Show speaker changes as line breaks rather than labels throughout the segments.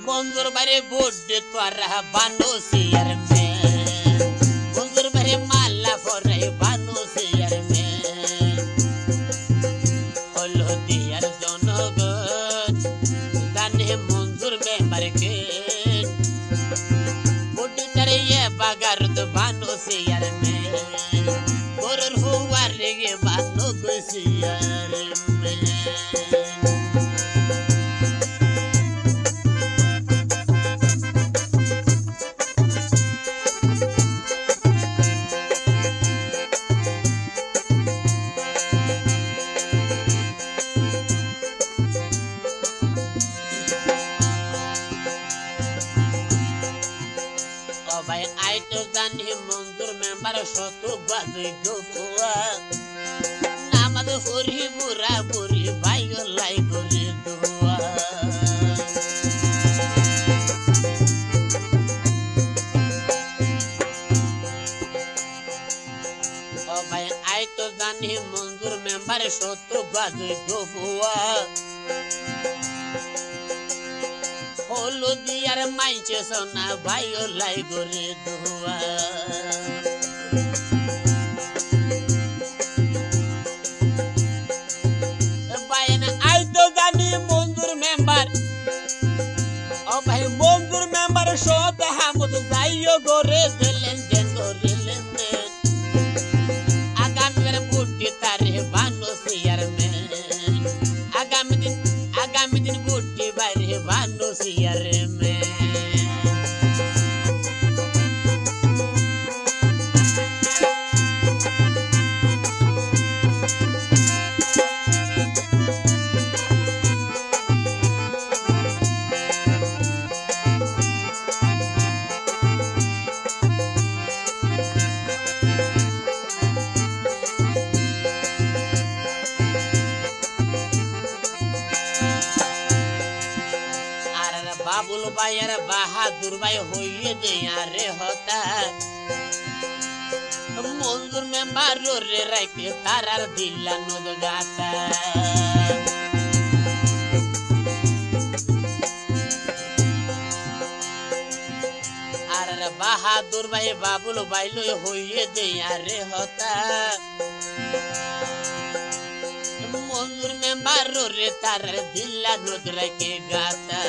मंजूर बारे बुड्ढे त्वरा बानो सियर में मंजूर बारे माला फोरे बानो सियर में होलो दियर जनगण दाने मंजूर में मरके बुड्ढे तेरे ये बागर तो बानो सियर में गोरर हुआ रे बानो सियर में मंजूर मेंबर शतु बाजु गोफुआ नामद होरी बुरा बुरी भाई लाई गोरी दुआ ओ भाई आई तो जानी मंजूर मेंबर शतु बाजु गोफुआ होलो दियार माइचे सोना भाइयो लाई गोरे दुआ भाई ना आई तो जानी मंजूर मेंबर ओ भाई मंजूर मेंबर शोत हम तो जाइयो गोरे दिलें देन गोरे लें आगामी मेरे बुड्ढी तारे बानो सियर में आगामी दिन बुड्ढी बारे बानो सियर में बाबुल भाई अरे बहादुर भाई होइए दिया रे होता मंजूर में मारो रे रखे तारार दिला नोद गाता अरे बहादुर भाई बाबुल भाई लो होइए दिया रे होता मंजूर में मारो रे तारार दिला नोद रखे गाता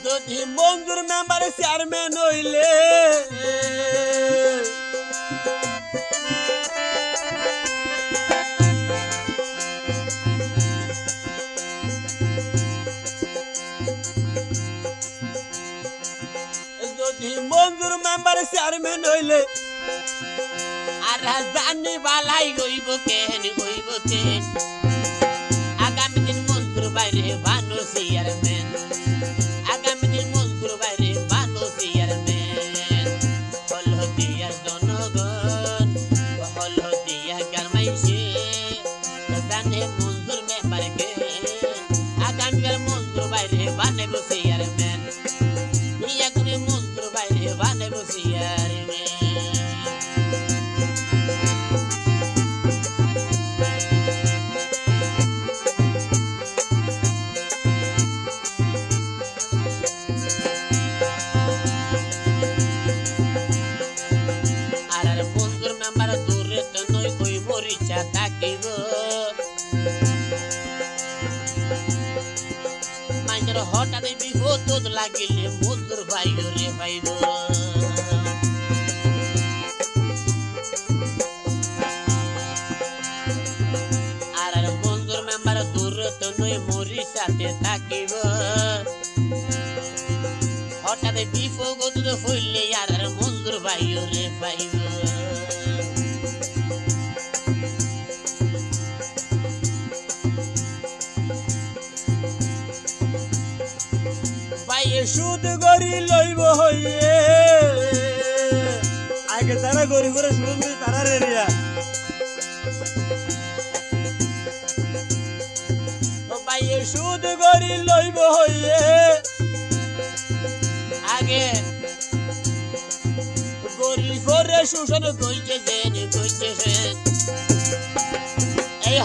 जोधी मंजूर मेंबर चेयरमैन होइले जोधी मंजूर मेंबर चेयरमैन होइले आरा जानी बालाई होइबो केन आगामी दिन मंजूर बारे बानो चेयरमैन आगामी दिन मंजूर बारे बानो चेयरमैन होलो दिया जनगण होलो दिया गरमाइसे जाने मंजूर मेंबर के आगामी बार मंजूर बारे बानेबो चेयरमैन निया करे मंजूर बारे बानेबो चेयरमैन हठात बिपद लागिले मंजूर भाइयो रे भाइयो आर मंजूर मेंबर दूर तो नई मोरी साथे থাকিব हठात बिपद হইলে আর मंजूर भाइयो रे भाइयो शुद्ध गरी लइब होइए आगे तारा गरी करे शुरू में तारा रे रिया ओ भाई शुद्ध गरी लइब होइए आगे गरी करे शोषण कइते देन कइते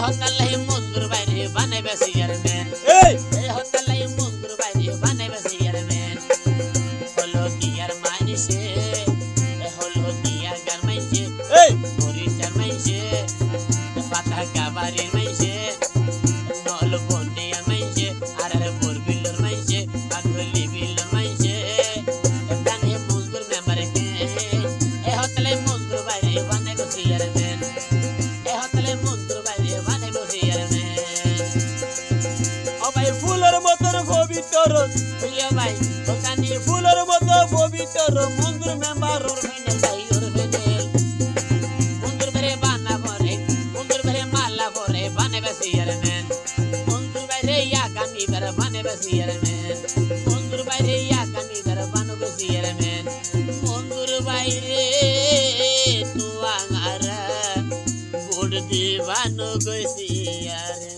হতালাই মঞ্জুর বাইরে বানাইবে চেয়ারম্যান হতালাই মঞ্জুর বাইরে বানাইবে চেয়ারম্যান হলো দিয়ার মাইছে হলো দিয়া গার মাইছে মরিচার মাইছে পাতা কাবারের মাইছে নল বন্ডিয়ার মাইছে আর বরবিলর মাইছে পাগলি বিলর মাইছে জানে মঞ্জুর মেম্বার কে হতালাই মঞ্জুর বাইরে বানাইবে চেয়ারম্যান হতালাই মঞ্জুর বাইরে বানাইবে চেয়ারম্যান ও ভাই ফুলের মতন পবিত্র বুঝিয়া ভাই ওখানে ফুলের মতো পবিত্র মঞ্জুর মেম্বার ওর ফেনে যাই ওর ফেনে মঞ্জুর বাইরে বানা ভরে মঞ্জুর বাইরে মালা ভরে বানাইবে চেয়ারম্যান মঞ্জুর বাইরে আগামী বার বানাইবে চেয়ারম্যান মঞ্জুর বাইরে আগামী বার বানাবে চেয়ারম্যান মঞ্জুর বাইরে তুয়াঙ্গারা ভোট দিবানো গো চেয়ারম্যান